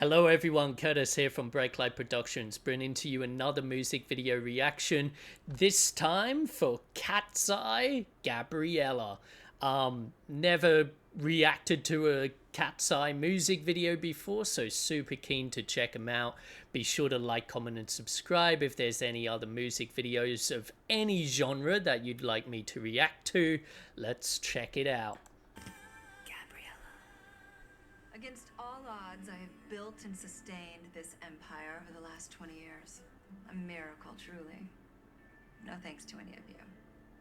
Hello everyone, Curtis here from Breaklight Productions, bringing to you another music video reaction, this time for KATSEYE, Gabriela. Never reacted to a KATSEYE music video before, so super keen to check them out. Be sure to like, comment and subscribe if there's any other music videos of any genre that you'd like me to react to. Let's check it out. Against all odds, I have built and sustained this empire over the last 20 years. A miracle, truly. No thanks to any of you.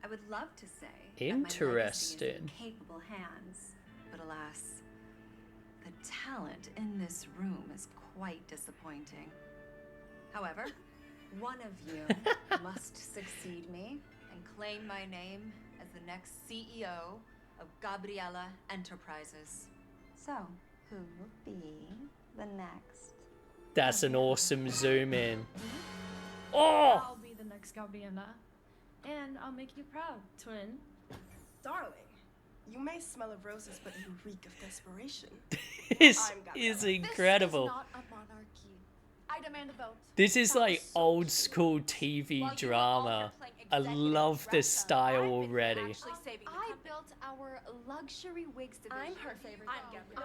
I would love to say Interesting. that my legacy is in capable hands, but alas, the talent in this room is quite disappointing. However, one of you must succeed me and claim my name as the next CEO of Gabriela Enterprises. So, who will be the next? That's an awesome zoom in. Oh! I'll be the next Gabriela, and I'll make you proud, twin. Darling, you may smell of roses, but you reek of desperation. This is incredible. This is not a monarchy. I demand a vote. This is like old school TV drama. I love this style already. I built our luxury wigs division. I'm her favorite.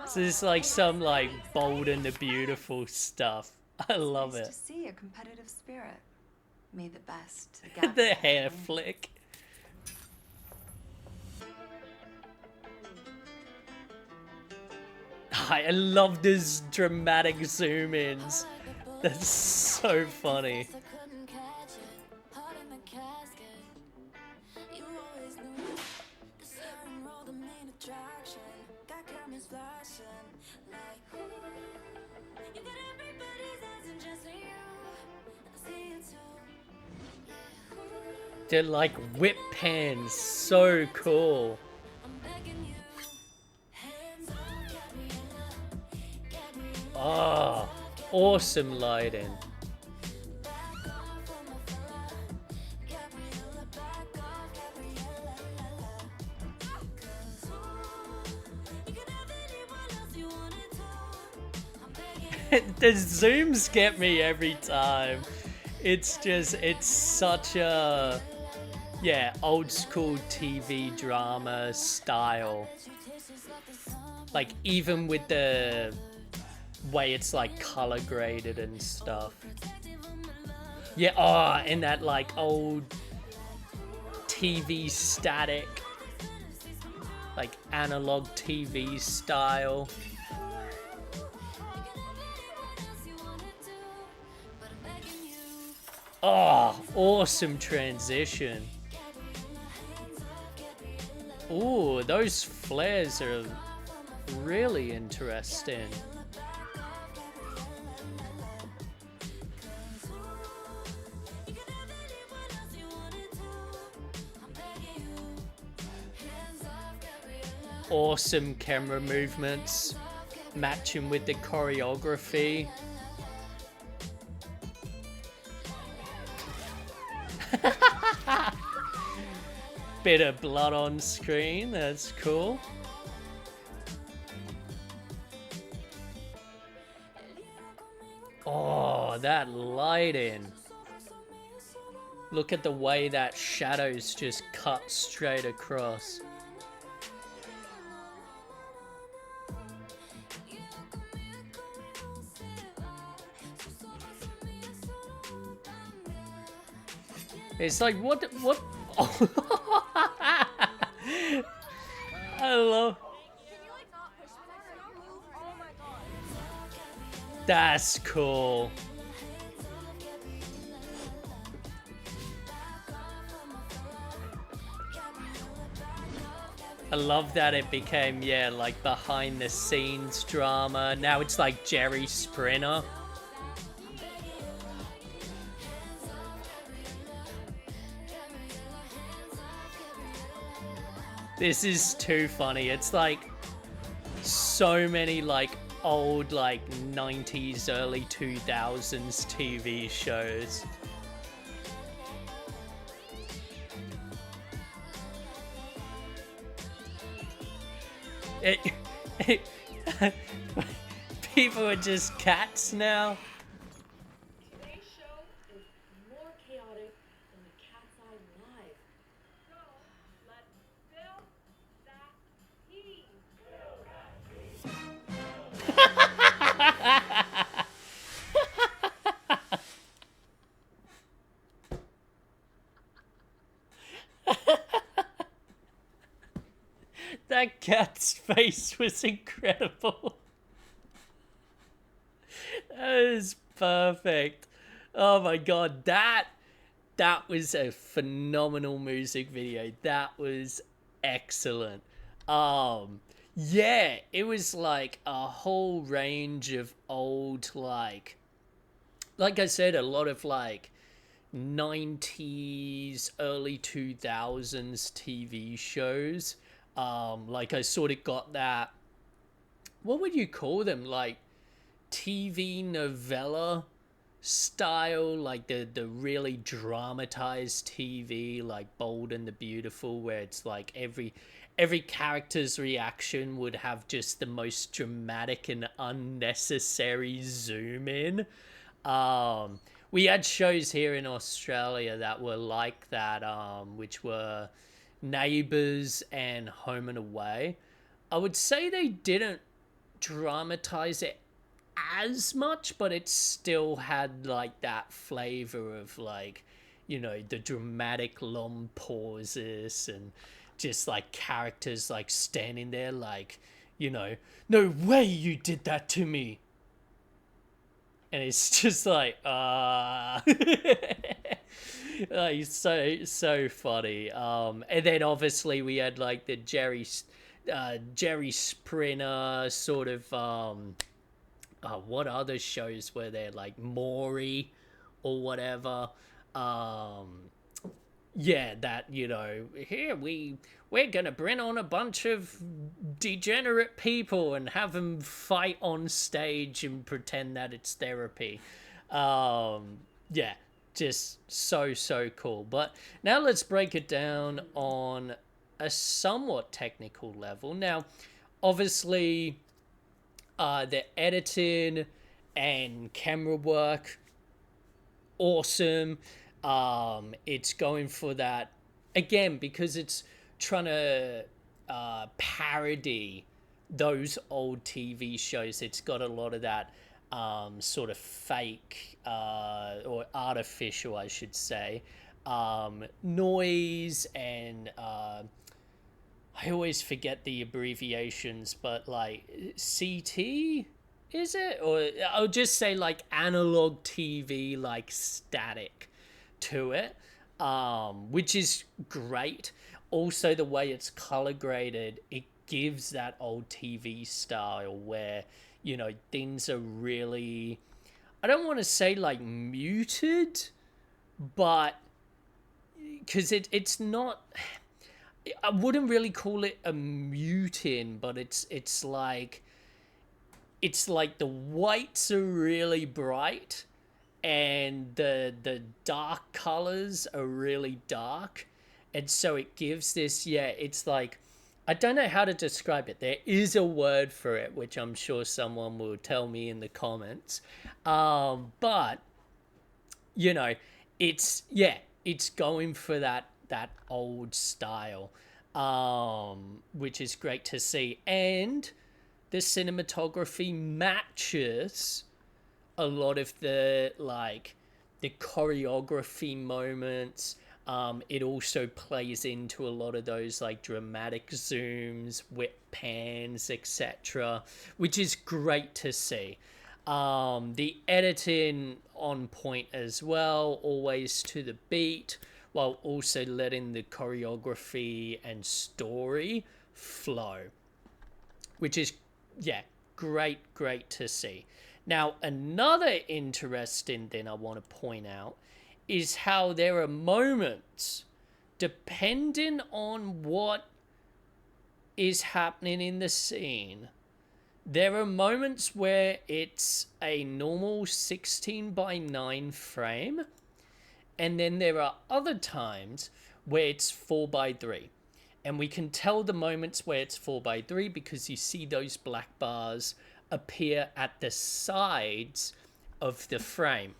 So this is like some like Bold and the Beautiful stuff. I love Nice it. to see a competitive spirit. May the best. The hair flick. I love this dramatic zoom ins. That's so funny. They're like whip pans, so cool. Oh, awesome lighting. The zooms get me every time. It's such a, yeah, old school TV drama style. Like, even with the way it's like color graded and stuff. Yeah, oh, and that like old TV static, like analog TV style. Oh, awesome transition. Ooh, those flares are really interesting. Awesome camera movements, matching with the choreography. Bit of blood on screen, that's cool. Oh, that lighting. Look at the way that shadows just cut straight across. It's like, what? Oh. I love. That's cool. I love that it became, yeah, like behind the scenes drama. Now it's like Jerry Springer. This is too funny. It's like so many like old like 90s, early 2000s TV shows. people are just cats now. Today's show is more chaotic than the KATSEYE live. So let's spill that tea. That cat's face was incredible. That is perfect. Oh my god, that was a phenomenal music video. That was excellent. Yeah, it was like a whole range of old like I said, a lot of like 90s, early 2000s TV shows. Like I sort of got that, what would you call them? Like TV novella style, like the really dramatized TV, like Bold and the Beautiful, where it's like every character's reaction would have just the most dramatic and unnecessary zoom in. We had shows here in Australia that were like that, which were Neighbours and Home and Away. I would say they didn't dramatize it as much, but it still had like that flavor of like, you know, the dramatic long pauses and just like characters like standing there like, you know, no way you did that to me. And it's just like, like so funny. And then obviously we had like the Jerry Springer sort of, what other shows were there, like Maury or whatever. Yeah, that, you know, here we're gonna bring on a bunch of degenerate people and have them fight on stage and pretend that it's therapy. Yeah, just so cool. But now let's break it down on a somewhat technical level. Now, obviously, the editing and camera work, awesome. It's going for that again because it's trying to parody those old TV shows. It's got a lot of that sort of fake or artificial, I should say, noise and I always forget the abbreviations, but like CT, is it? Or I'll just say like analog TV, like static to it, which is great. Also, the way it's color graded, it gives that old TV style where, you know, things are really, I don't want to say like muted, but because it's not, I wouldn't really call it a muting, but it's like the whites are really bright and the dark colors are really dark, and so it gives this, yeah, it's like, I don't know how to describe it. There is a word for it, which I'm sure someone will tell me in the comments. But you know, it's, yeah, it's going for that old style, which is great to see, and the cinematography matches a lot of the like the choreography moments. It also plays into a lot of those like dramatic zooms, whip pans, etc., which is great to see. The editing on point as well, always to the beat, while also letting the choreography and story flow, which is, yeah, great to see. Now, another interesting thing I want to point out is how there are moments, depending on what is happening in the scene, there are moments where it's a normal 16:9 frame, and then there are other times where it's 4:3. And we can tell the moments where it's 4:3 because you see those black bars appear at the sides of the frame.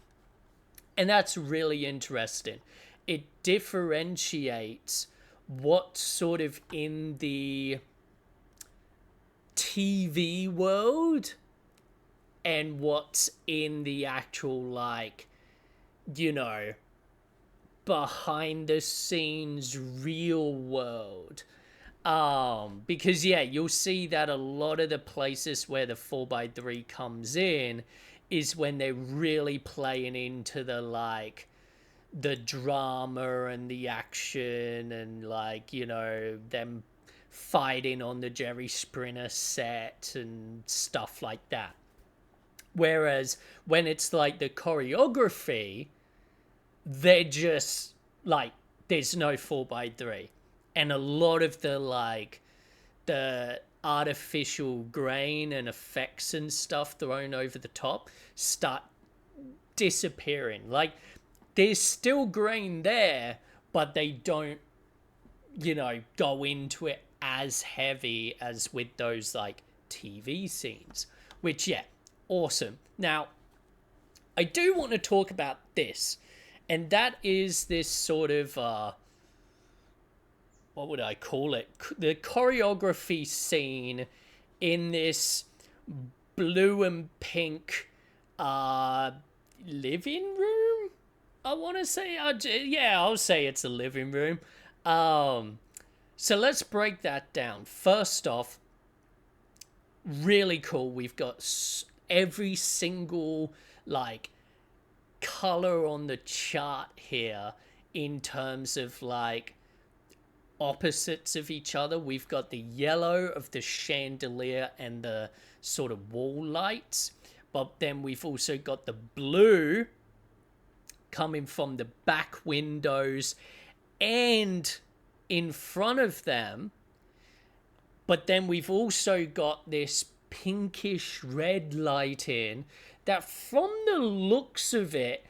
And that's really interesting. It differentiates what's sort of in the TV world and what's in the actual, like, you know, behind the scenes real world. Because yeah, you'll see that a lot of the places where the 4x3 comes in is when they're really playing into the, like, the drama and the action and, like, you know, them fighting on the Jerry Springer set and stuff like that. Whereas when it's like the choreography, they're just like, there's no 4x3. And a lot of the, like, the artificial grain and effects and stuff thrown over the top start disappearing. Like, there's still grain there, but they don't, you know, go into it as heavy as with those, like, TV scenes. Which, yeah, awesome. Now, I do want to talk about this. And that is this sort of, what would I call it? The choreography scene in this blue and pink living room? I want to say, yeah, I'll say it's a living room. So let's break that down. First off, really cool. We've got every single, like, color on the chart here in terms of, like, opposites of each other. We've got the yellow of the chandelier and the sort of wall lights, but then we've also got the blue coming from the back windows and in front of them. But then we've also got this pinkish red lighting that, from the looks of it,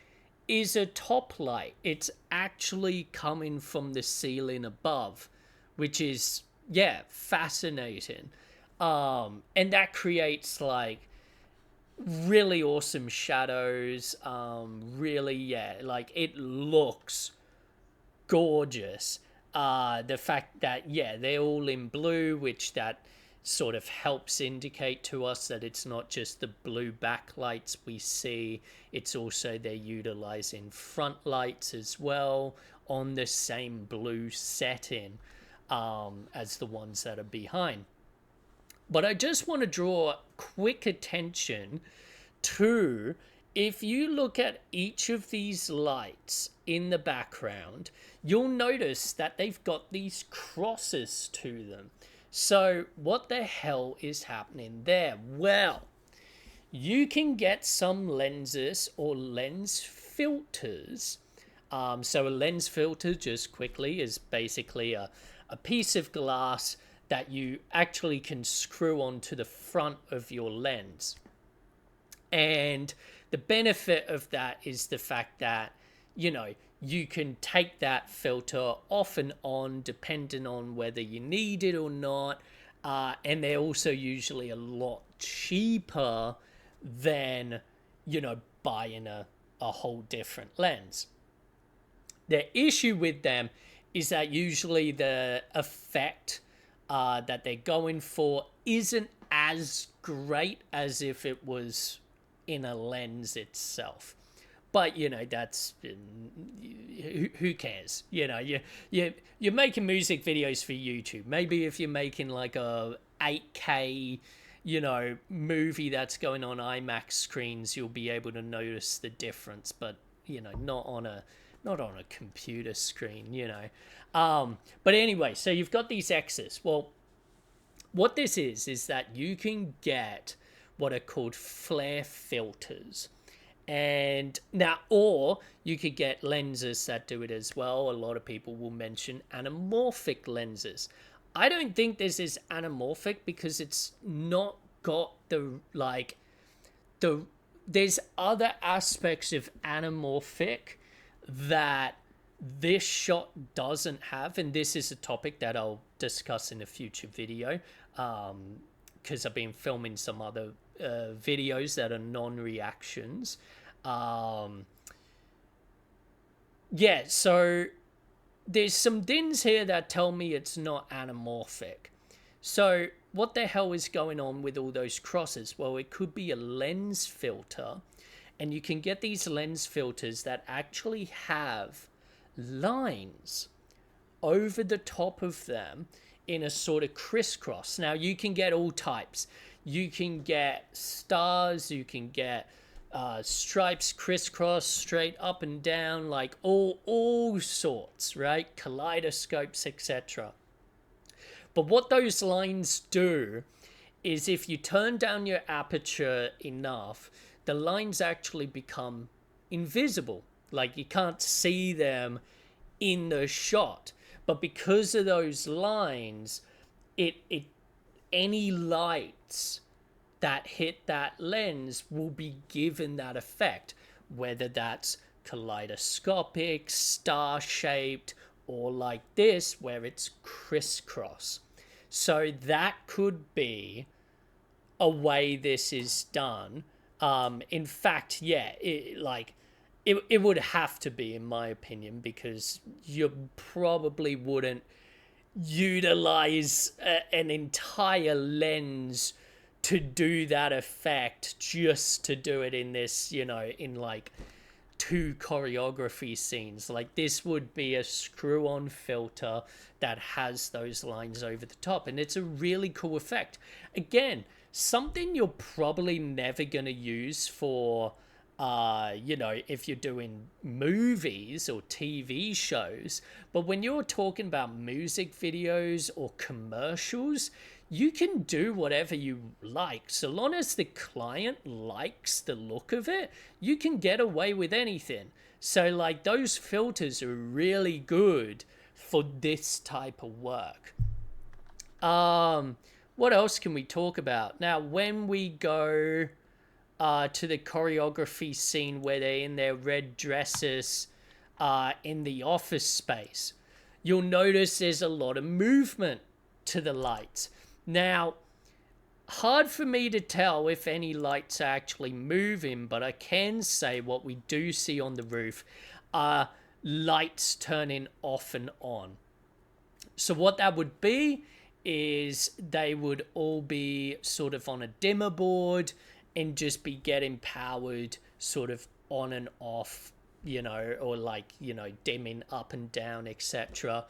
is a top light. It's actually coming from the ceiling above, which is, yeah, fascinating. And that creates, like, really awesome shadows. Really, yeah, like, it looks gorgeous. The fact that, yeah, they're all in blue, which that sort of helps indicate to us that it's not just the blue backlights we see, it's also they're utilizing front lights as well on the same blue setting as the ones that are behind. But I just want to draw quick attention to, if you look at each of these lights in the background, you'll notice that they've got these crosses to them. So what the hell is happening there? Well, you can get some lenses or lens filters. So a lens filter, just quickly, is basically a piece of glass that you actually can screw onto the front of your lens. And the benefit of that is the fact that, you know, you can take that filter off and on depending on whether you need it or not. And they're also usually a lot cheaper than, you know, buying a whole different lens. The issue with them is that usually the effect that they're going for isn't as great as if it was in a lens itself. But, you know, that's, who cares? You know, you're making music videos for YouTube. Maybe if you're making like a 8K, you know, movie that's going on IMAX screens, you'll be able to notice the difference. But, you know, not on a computer screen, you know. But anyway, so you've got these X's. Well, what this is that you can get what are called flare filters. And now, or you could get lenses that do it as well. A lot of people will mention anamorphic lenses. I don't think this is anamorphic because it's not got there's other aspects of anamorphic that this shot doesn't have. And this is a topic that I'll discuss in a future video, because I've been filming some other videos that are non-reactions. Yeah, so there's some dins here that tell me it's not anamorphic. So what the hell is going on with all those crosses? Well, it could be a lens filter, and you can get these lens filters that actually have lines over the top of them in a sort of crisscross. Now, you can get all types. You can get stars, you can get stripes, crisscross, straight up and down, like all sorts, right? Kaleidoscopes, etc. But what those lines do is if you turn down your aperture enough, the lines actually become invisible. Like you can't see them in the shot. But because of those lines, any lights that hit that lens will be given that effect, whether that's kaleidoscopic, star-shaped, or like this, where it's crisscross. So that could be a way this is done. In fact, yeah, it would have to be, in my opinion, because you probably wouldn't utilize an entire lens to do that effect just to do it in this, in like 2 choreography scenes. Like this would be a screw-on filter that has those lines over the top, and it's a really cool effect. Again, something you're probably never going to use for if you're doing movies or TV shows, but when you're talking about music videos or commercials, you can do whatever you like. So long as the client likes the look of it, you can get away with anything. So like those filters are really good for this type of work. What else can we talk about? Now, when we go to the choreography scene where they're in their red dresses in the office space, you'll notice there's a lot of movement to the lights. Now, hard for me to tell if any lights are actually moving, but I can say what we do see on the roof are lights turning off and on. So what that would be is they would all be sort of on a dimmer board and just be getting powered sort of on and off, or like, dimming up and down, etc.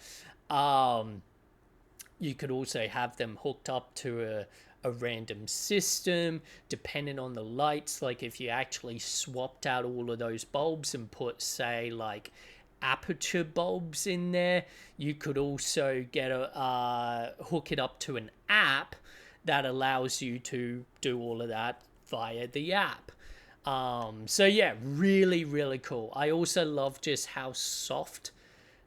You could also have them hooked up to a random system, depending on the lights. Like if you actually swapped out all of those bulbs and put, say, like aperture bulbs in there, you could also get hook it up to an app that allows you to do all of that via the app. So yeah, really, really cool. I also love just how soft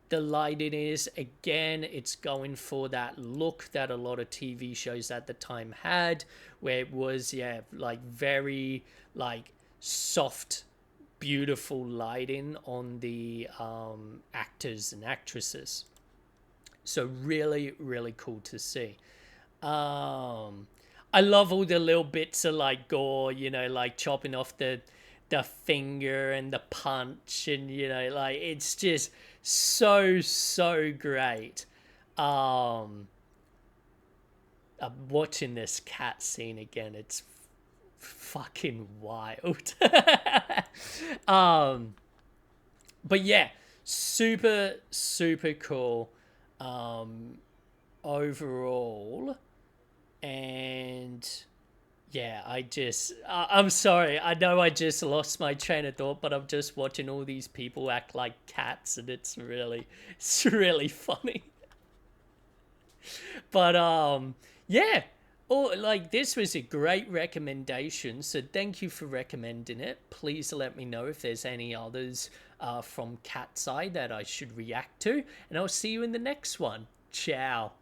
the lighting is. Again, it's going for that look that a lot of TV shows at the time had, where it was, like very like soft, beautiful lighting on the actors and actresses. So really, really cool to see. I love all the little bits of like gore, like chopping off the finger and the punch, and like it's just so great. I'm watching this cat scene again. It's fucking wild. But yeah, super cool overall. And yeah, I'm sorry, I know I just lost my train of thought, but I'm just watching all these people act like cats, and it's really funny. But yeah, like this was a great recommendation, so thank you for recommending it. Please let me know if there's any others from KATSEYE that I should react to, and I'll see you in the next one. Ciao.